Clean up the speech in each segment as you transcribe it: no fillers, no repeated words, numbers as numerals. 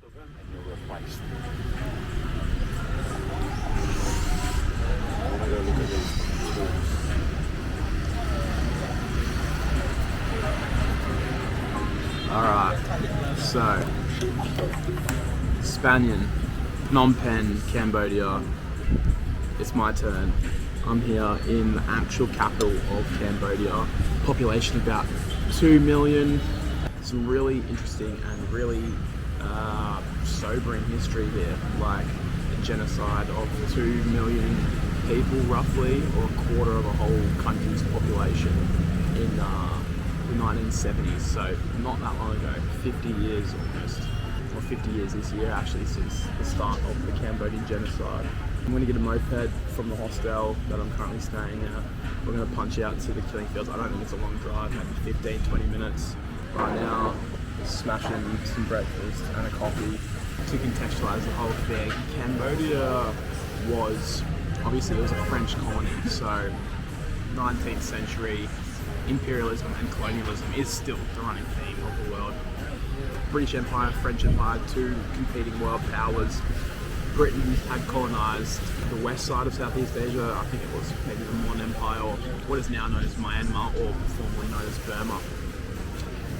of them and you're replaced. I want to go look at these tools. Alright, so Spanian, Phnom Penh, Cambodia. It's my turn. I'm here in the actual capital of Cambodia. Population about 2 million. Some really interesting and really sobering history here, like a genocide of 2 million people roughly, or a quarter of a whole country's population in the 1970s, so not that long ago, 50 years almost, or 50 years this year actually, since the start of the Cambodian genocide. I'm going to get a moped from the hostel that I'm currently staying at. We're going to punch out to the killing fields. I don't think it's a long drive, maybe 15-20 minutes. Right now, smashing some breakfast and a coffee. To contextualize the whole thing, Cambodia was, obviously it was a French colony, so 19th century imperialism and colonialism is still the running theme of the world. British Empire, French Empire, two competing world powers. Britain had colonised the west side of Southeast Asia. I think it was maybe the Mon Empire, or what is now known as Myanmar, or formerly known as Burma.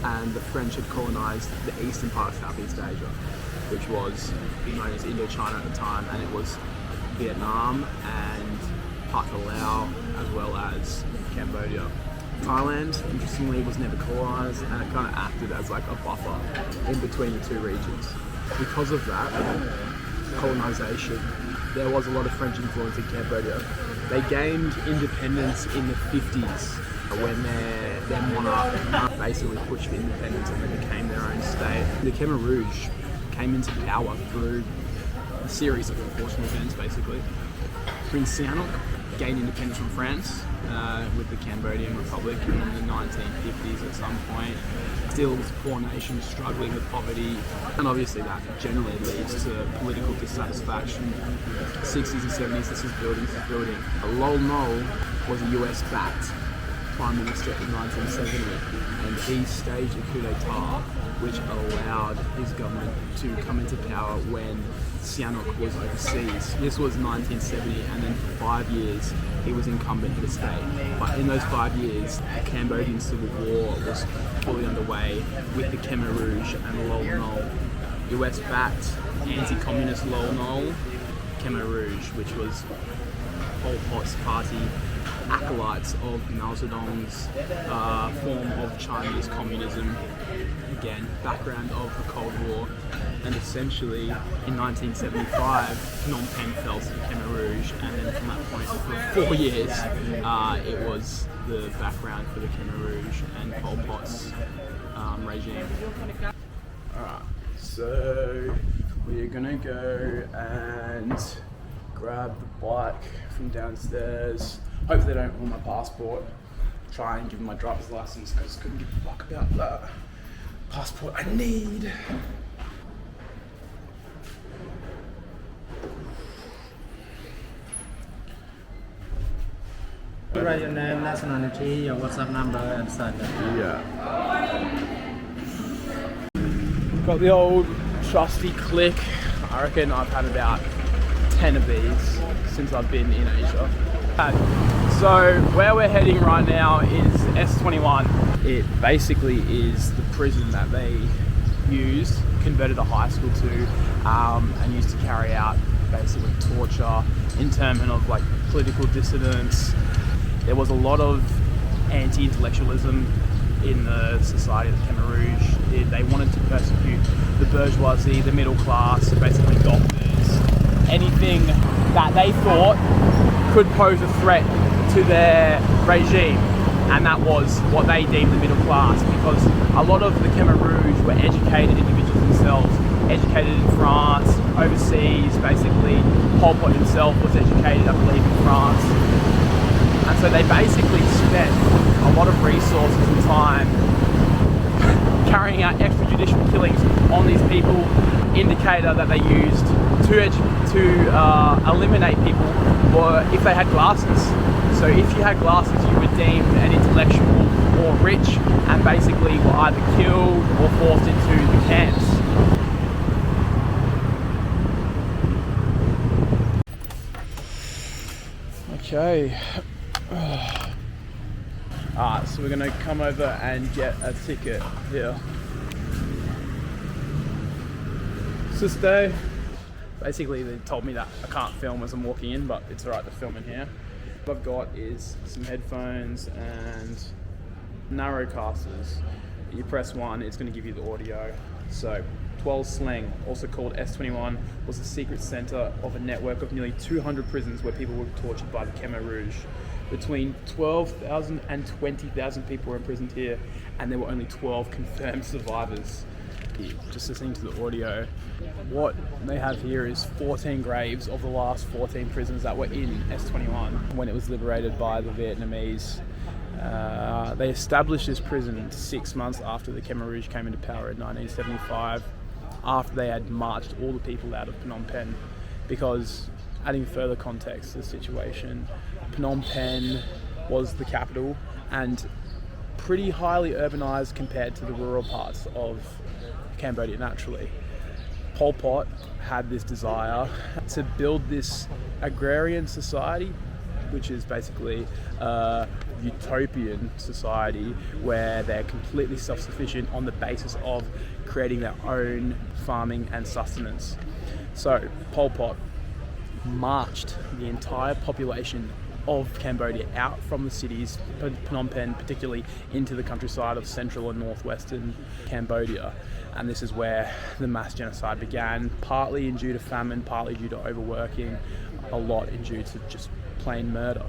And the French had colonised the eastern part of Southeast Asia, which was known as Indochina at the time, and it was Vietnam and part of Laos, as well as Cambodia. Thailand, interestingly, was never colonised, and it kind of acted as like a buffer in between the two regions. Because of that colonisation, there was a lot of French influence in Cambodia. They gained independence in the 50s when their monarch basically pushed for independence and they became their own state. The Khmer Rouge came into power through a series of unfortunate events, basically. Prince Sihanouk gained independence from France with the Cambodian Republic in the 1950s at some point. Still was a poor nation struggling with poverty, and obviously that generally leads to political dissatisfaction. 60s and 70s, this is building. Lol Nol was a US-backed Prime Minister in 1970, and he staged a coup d'etat which allowed his government to come into power when Sihanouk was overseas. This was 1970, and then for 5 years he was incumbent in the state. But in those 5 years, the Cambodian Civil War was fully underway with the Khmer Rouge and Lol Nol. US-backed anti-communist Lol Nol, Khmer Rouge, which was Pol Pot's party, acolytes of Mao Zedong's form of Chinese communism. Again, background of the Cold War, and essentially in 1975 Phnom Penh fell to the Khmer Rouge, and then from that point for 4 years it was the background for the Khmer Rouge and Pol Pot's regime. Alright, so we're gonna go and grab the bike from downstairs. Hopefully they don't want my passport. Try and give them my driver's license, because I couldn't give a fuck about that passport I need. Write your name, nationality, your WhatsApp number, and send it. Yeah. Got the old trusty click. I reckon I've had about 10 of these since I've been in Asia. So where we're heading right now is S21. It basically is the prison that they used, converted a high school to, and used to carry out basically torture, internment of like political dissidents. There was a lot of anti-intellectualism in the society that Khmer Rouge did. They wanted to persecute the bourgeoisie, the middle class, so basically doctors, anything that they thought could pose a threat to their regime, and that was what they deemed the middle class, because a lot of the Khmer Rouge were educated individuals themselves, educated in France, overseas. Basically, Pol Pot himself was educated, I believe, in France, and so they basically spent a lot of resources and time carrying out extrajudicial killings on these people. Indicator that they used to eliminate people were if they had glasses. So if you had glasses, you were deemed an intellectual or rich, and basically were either killed or forced into the camps. Okay. Alright, so we're gonna come over and get a ticket here. So stay. Basically, they told me that I can't film as I'm walking in, but it's alright to film in here. What I've got is some headphones and narrowcasters. You press one, it's going to give you the audio. So 12 Slang, also called S21, was the secret center of a network of nearly 200 prisons where people were tortured by the Khmer Rouge. Between 12,000 and 20,000 people were imprisoned here, and there were only 12 confirmed survivors. Just listening to the audio, what they have here is 14 graves of the last 14 prisoners that were in S21 when it was liberated by the Vietnamese. They established this prison 6 months after the Khmer Rouge came into power in 1975, after they had marched all the people out of Phnom Penh. Because, adding further context to the situation, Phnom Penh was the capital and pretty highly urbanized compared to the rural parts of Cambodia naturally. Pol Pot had this desire to build this agrarian society, which is basically a utopian society where they're completely self-sufficient on the basis of creating their own farming and sustenance. So Pol Pot marched the entire population of Cambodia out from the cities, Phnom Penh particularly, into the countryside of central and northwestern Cambodia. And this is where the mass genocide began, partly due to famine, partly due to overworking, a lot due to just plain murder.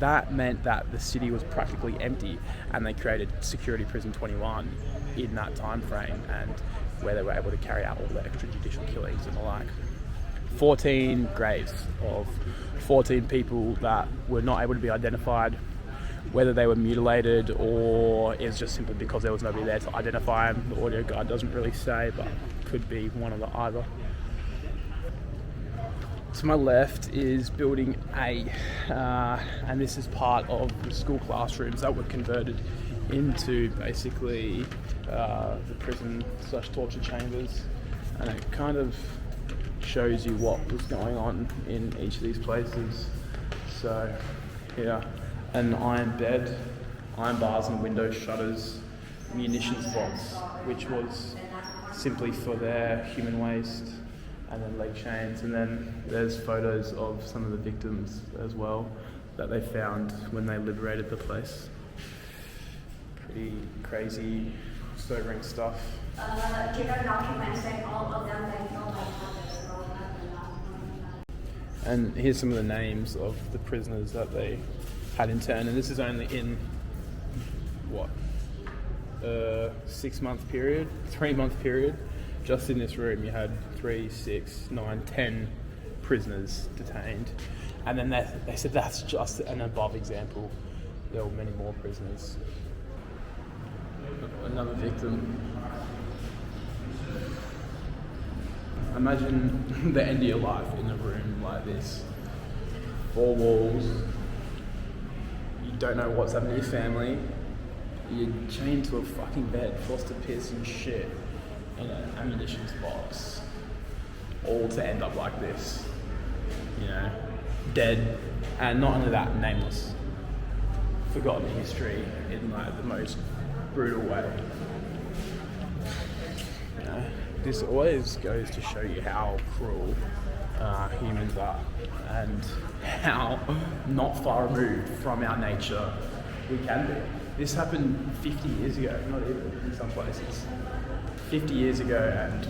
That meant that the city was practically empty, and they created Security Prison 21 in that time frame, and where they were able to carry out all the extrajudicial killings and the like. 14 graves of 14 people that were not able to be identified, whether they were mutilated or it's just simply because there was nobody there to identify them. The audio guide doesn't really say, but could be one of the either. To my left is building A, and this is part of the school classrooms that were converted into basically the prison/torture chambers, and it kind of shows you what was going on in each of these places. So here, an iron bed, iron bars and window shutters, munitions box, which was simply for their human waste, and then leg chains, and then there's photos of some of the victims as well that they found when they liberated the place. Pretty crazy, sobering stuff. Given documents that all of them they know by And here's some of the names of the prisoners that they had interned, and this is only in what, 6-month period, 3-month period. Just in this room you had 3, 6, 9, 10 prisoners detained, and then they said that's just an above example. There were many more prisoners. Another victim. Imagine the end of your life in a room like this. 4 walls. You don't know what's happening to your family. You're chained to a fucking bed, forced to piss and shit in an ammunitions box. All to end up like this. You know, dead. And not only that, nameless. Forgotten history in like the most brutal way. You know, this always goes to show you how cruel humans are, and how not far removed from our nature we can be. This happened 50 years ago, not even in some places. 50 years ago, and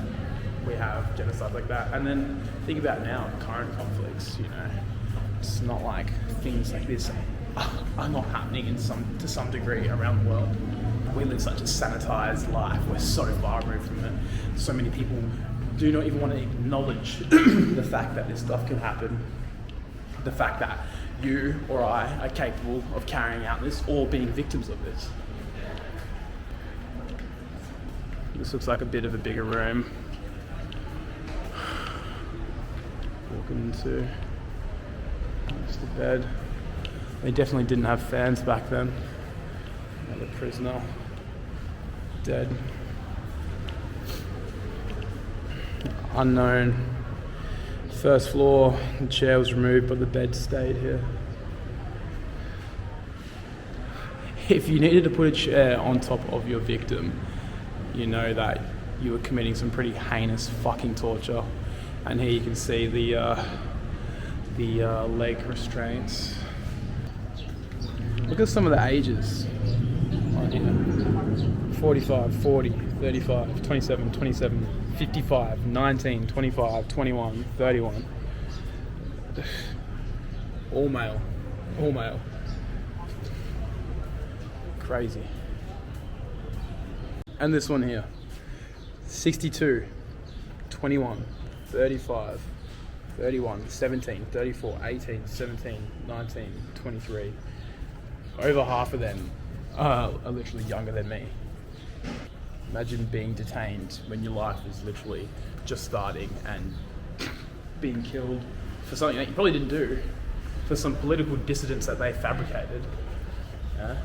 we have genocide like that. And then think about now, current conflicts, you know. It's not like things like this are not happening to some degree around the world. We live such a sanitized life. We're so far removed from it. So many people do not even want to acknowledge the fact that this stuff can happen. The fact that you or I are capable of carrying out this or being victims of this. This looks like a bit of a bigger room. Walk into just the bed. They definitely didn't have fans back then. Another prisoner, dead. Unknown. First floor, the chair was removed, but the bed stayed here. if you needed to put a chair on top of your victim, you know that you were committing some pretty heinous fucking torture. And here you can see the leg restraints. Look at some of the ages on here. 45, 40, 35, 27, 27, 55, 19, 25, 21, 31. All male. All male. Crazy. And this one here. 62, 21, 35, 31, 17, 34, 18, 17, 19, 23. Over half of them are literally younger than me. Imagine being detained when your life is literally just starting and being killed for something that you probably didn't do, for some political dissidents that they fabricated. Yeah?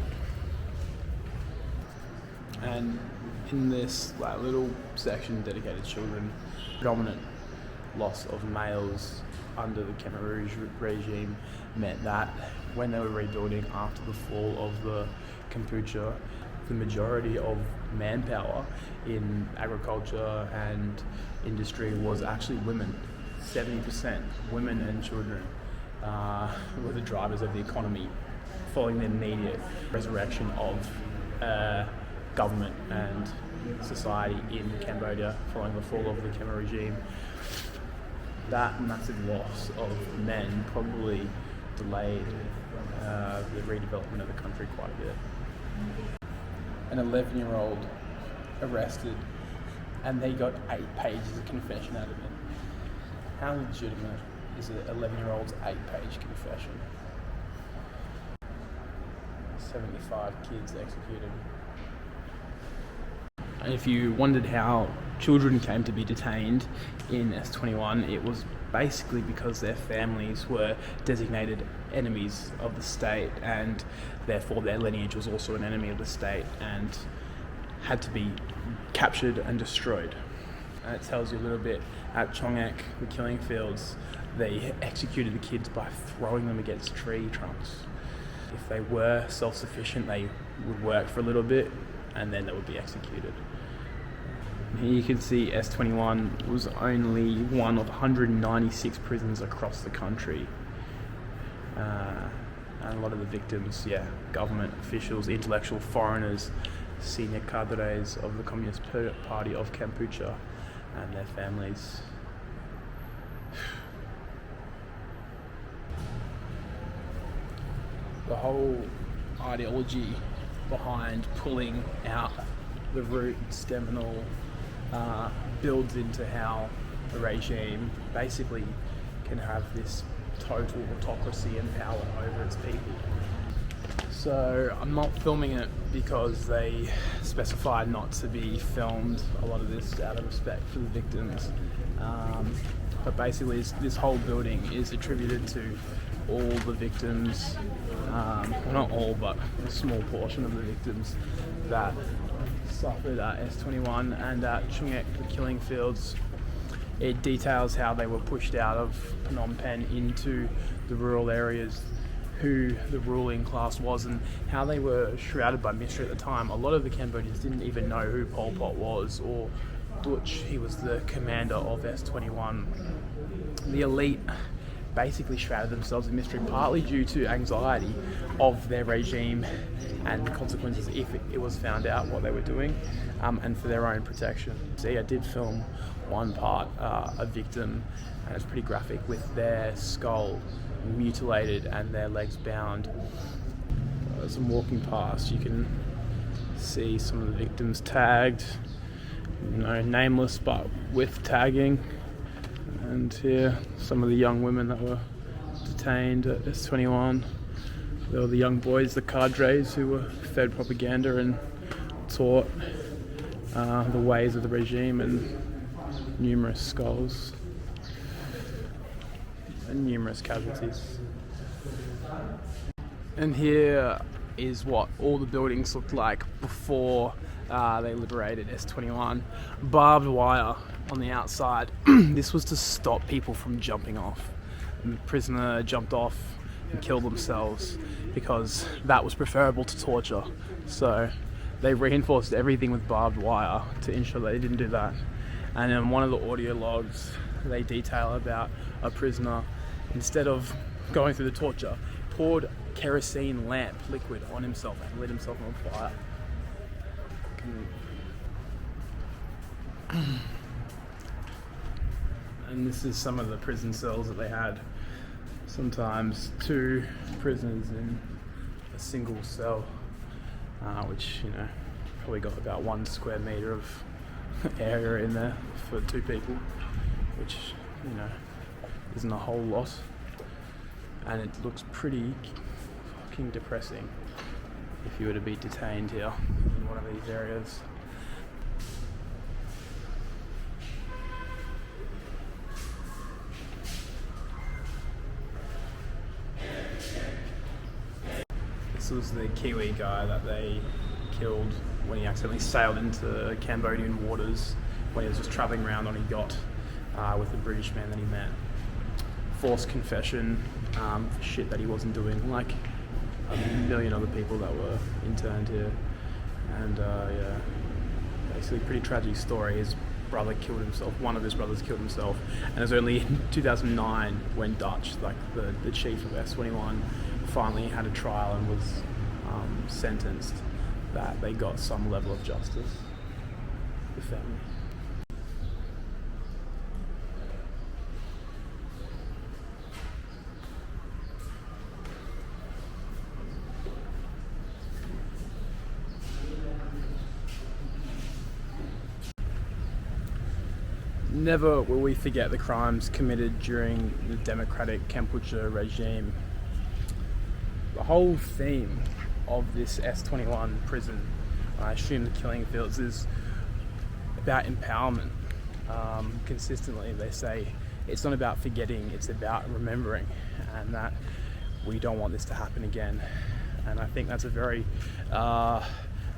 And in this little section dedicated to children, predominant loss of males under the Khmer Rouge regime meant that when they were rebuilding after the fall of the Kampuchea, the majority of manpower in agriculture and industry was actually women. 70% women and children were the drivers of the economy following the immediate resurrection of government and society in Cambodia following the fall of the Khmer regime. That massive loss of men probably delayed the redevelopment of the country quite a bit. An 11-year-old arrested, and they got 8 pages of confession out of it. How legitimate is an 11-year-old's 8-page confession? 75 kids executed. And if you wondered how children came to be detained in S21, it was basically because their families were designated enemies of the state, and therefore their lineage was also an enemy of the state and had to be captured and destroyed. And it tells you a little bit, at Chongek, the killing fields, they executed the kids by throwing them against tree trunks. If they were self-sufficient, they would work for a little bit and then they would be executed. Here you can see S21 was only one of 196 prisons across the country. And a lot of the victims, government officials, intellectual foreigners, senior cadres of the Communist Party of Kampuchea and their families. The whole ideology behind pulling out the root stem and all builds into how the regime basically can have this total autocracy and power over its people. So I'm not filming it because they specified not to be filmed, a lot of this out of respect for the victims. But basically this whole building is attributed to all the victims, well not all, but a small portion of the victims that suffered at S21 and at Chongek, the killing fields. It details how they were pushed out of Phnom Penh into the rural areas, who the ruling class was, and how they were shrouded by mystery at the time. A lot of the Cambodians didn't even know who Pol Pot was, or Dutch. He was the commander of S21. The elite basically shrouded themselves in mystery, partly due to anxiety of their regime and the consequences if it was found out what they were doing, and for their own protection. See, I did film one part, a victim, and it's pretty graphic, with their skull mutilated and their legs bound. As I'm walking past, you can see some of the victims tagged, nameless but with tagging. And here, some of the young women that were detained at S21. There were the young boys, the cadres, who were fed propaganda and taught the ways of the regime, and numerous skulls and numerous casualties. And here is what all the buildings looked like before they liberated S21. Barbed wire on the outside. This was to stop people from jumping off. And the prisoner jumped off and kill themselves because that was preferable to torture. So they reinforced everything with barbed wire to ensure they didn't do that. And in one of the audio logs, they detail about a prisoner, instead of going through the torture, poured kerosene lamp liquid on himself and lit himself on fire. And this is some of the prison cells that they had. Sometimes 2 prisoners in a single cell, which, you know, probably got about 1 square meter of area in there for 2 people, which, you know, isn't a whole lot. And it looks pretty fucking depressing if you were to be detained here in one of these areas. This was the Kiwi guy that they killed when he accidentally sailed into Cambodian waters when he was just travelling around on a yacht with a British man that he met. Forced confession for shit that he wasn't doing, like a million other people that were interned here. And yeah, basically pretty tragic story. His brother killed himself, one of his brothers killed himself, and it was only in 2009 when Dutch, like the chief of S21, finally had a trial and was sentenced, that they got some level of justice. The family. Never will we forget the crimes committed during the democratic Kampuchea regime. The whole theme of this S21 prison, I assume the killing fields, is about empowerment. Consistently they say it's not about forgetting, it's about remembering, and that we don't want this to happen again. And I think that's a very,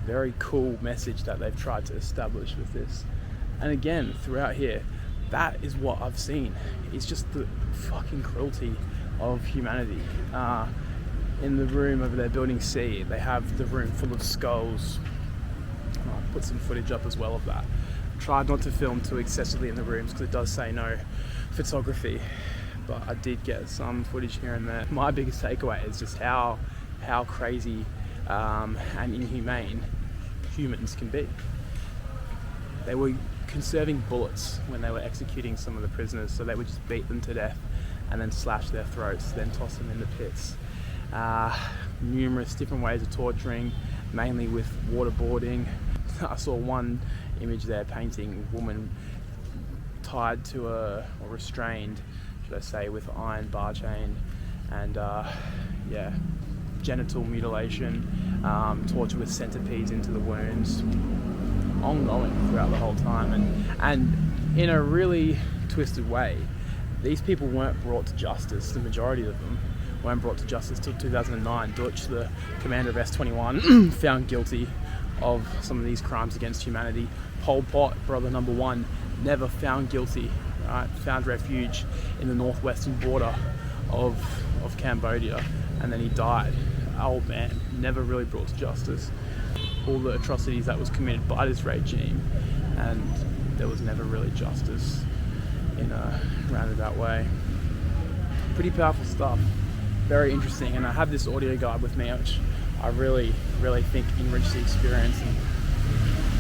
very cool message that they've tried to establish with this. And again, throughout here, that is what I've seen. It's just the fucking cruelty of humanity. In the room over there, building C, they have the room full of skulls. I'll put some footage up as well of that. Tried not to film too excessively in the rooms because it does say no photography, but I did get some footage here and there. My biggest takeaway is just how crazy and inhumane humans can be. They were conserving bullets when they were executing some of the prisoners, so they would just beat them to death and then slash their throats, then toss them in the pits. Numerous different ways of torturing, mainly with waterboarding. I saw one image there painting a woman tied to or restrained, should I say, with iron bar chain, and yeah, genital mutilation, torture with centipedes into the wounds, ongoing throughout the whole time. And in a really twisted way, these people weren't brought to justice. The majority of them weren't brought to justice till 2009. Dutch, the commander of S21, found guilty of some of these crimes against humanity. Pol Pot, brother number 1, never found guilty, right? Found refuge in the northwestern border of Cambodia, and then he died. Old man, never really brought to justice. All the atrocities that was committed by this regime, and there was never really justice in a roundabout way. Pretty powerful stuff, very interesting, and I have this audio guide with me which I really think enriched the experience, and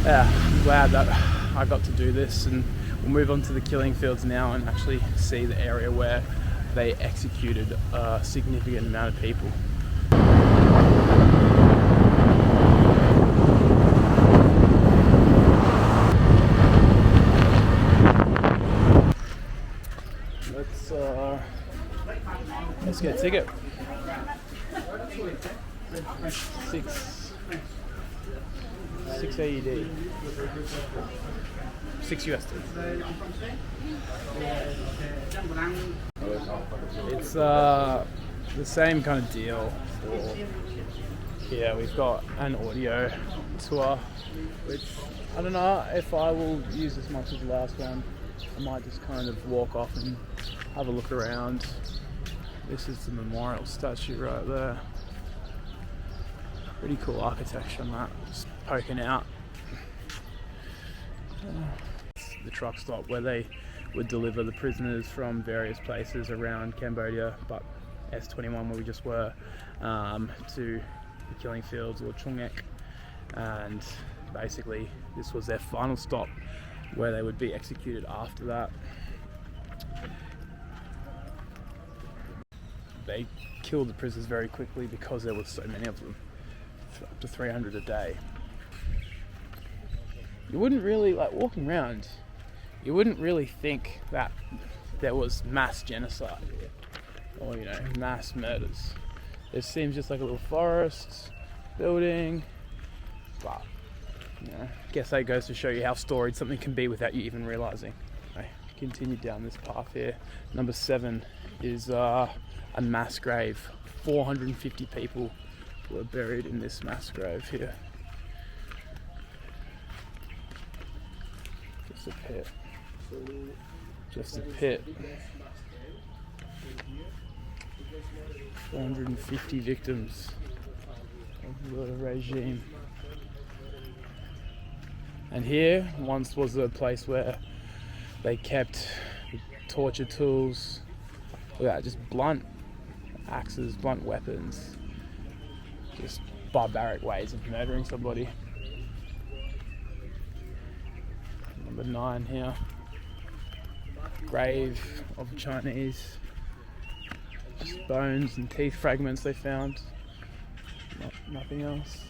yeah, I'm glad that I got to do this. And we'll move on to the killing fields now and actually see the area where they executed a significant amount of people. Let's get a ticket. Six AED. 6 USD. It's the same kind of deal for here. We've got an audio tour, which I don't know if I will use as much as the last one. I might just kind of walk off and have a look around. This is the memorial statue right there. Pretty cool architecture on that, just poking out. The truck stop where they would deliver the prisoners from various places around Cambodia, but S21 where we just were, to the killing fields or Chung Ek, and basically this was their final stop where they would be executed after that. They killed the prisoners very quickly because there were so many of them, up to 300 a day. You wouldn't really, like walking around, you wouldn't really think that there was mass genocide or, you know, mass murders. It seems just like a little forest, building, but, you know, I guess that goes to show you how storied something can be without you even realising. I continue down this path here. Number 7 is a mass grave. 450 people were buried in this mass grave here. Just a pit. Just a pit. 450 victims of the regime. And here once was a place where they kept torture tools. Look at that, just blunt axes, blunt weapons. Just barbaric ways of murdering somebody. Number 9 here. Grave of Chinese. Just bones and teeth fragments they found. Nothing else.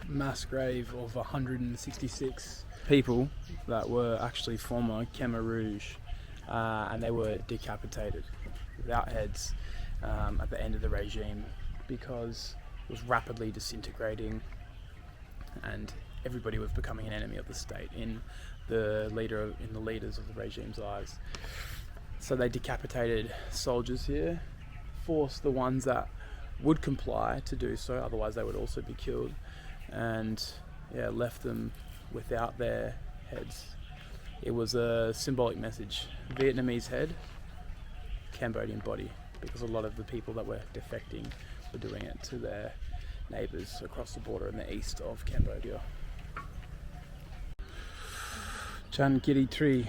Mass grave of 166 people that were actually former Khmer Rouge, and they were decapitated without heads at the end of the regime because it was rapidly disintegrating and everybody was becoming an enemy of the state in the leaders of the regime's eyes. So they decapitated soldiers here, forced the ones that would comply to do so, otherwise they would also be killed, and yeah, left them without their heads. It was a symbolic message. Vietnamese head, Cambodian body, because a lot of the people that were defecting were doing it to their neighbours across the border in the east of Cambodia. Chan Kiri Tree.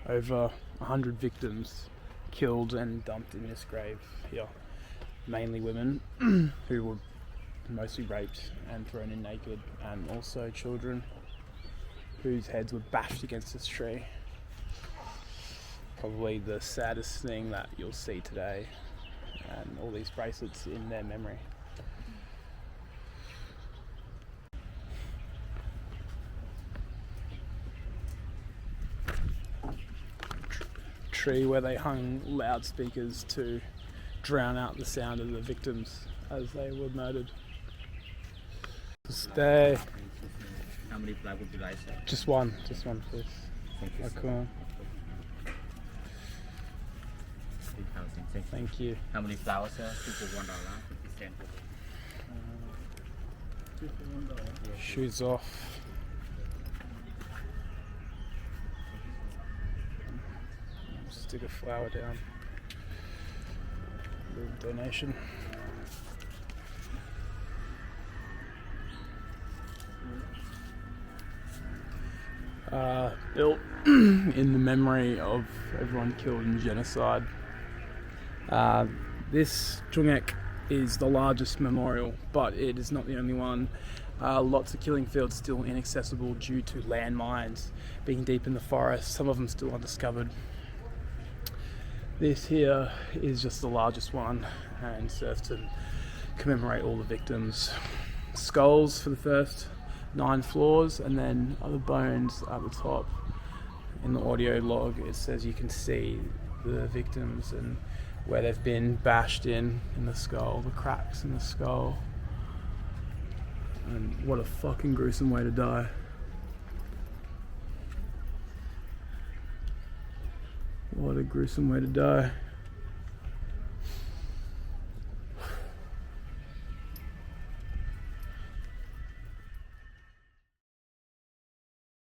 Over 100 victims killed and dumped in this grave here. Mainly women who were mostly raped and thrown in naked, and also children whose heads were bashed against this tree. Probably the saddest thing that you'll see today, and all these bracelets in their memory. Tree where they hung loudspeakers to drown out the sound of the victims as they were murdered. Stay. How many flags would you like, sir? Just one, please. Thank you. Okay. Thank you. How many flowers, sir? 2 for $1. 50 cents. Shoes off. Stick a flower down. Little donation. Built in the memory of everyone killed in genocide. This Chung Ek is the largest memorial, but it is not the only one. Lots of killing fields still inaccessible due to landmines being deep in the forest, some of them still undiscovered. This here is just the largest one and serves to commemorate all the victims. Skulls for the first 9 floors, and then other bones at the top. In the audio log it says you can see the victims and where they've been bashed in the skull, the cracks in the skull. And what a fucking gruesome way to die. What a gruesome way to die.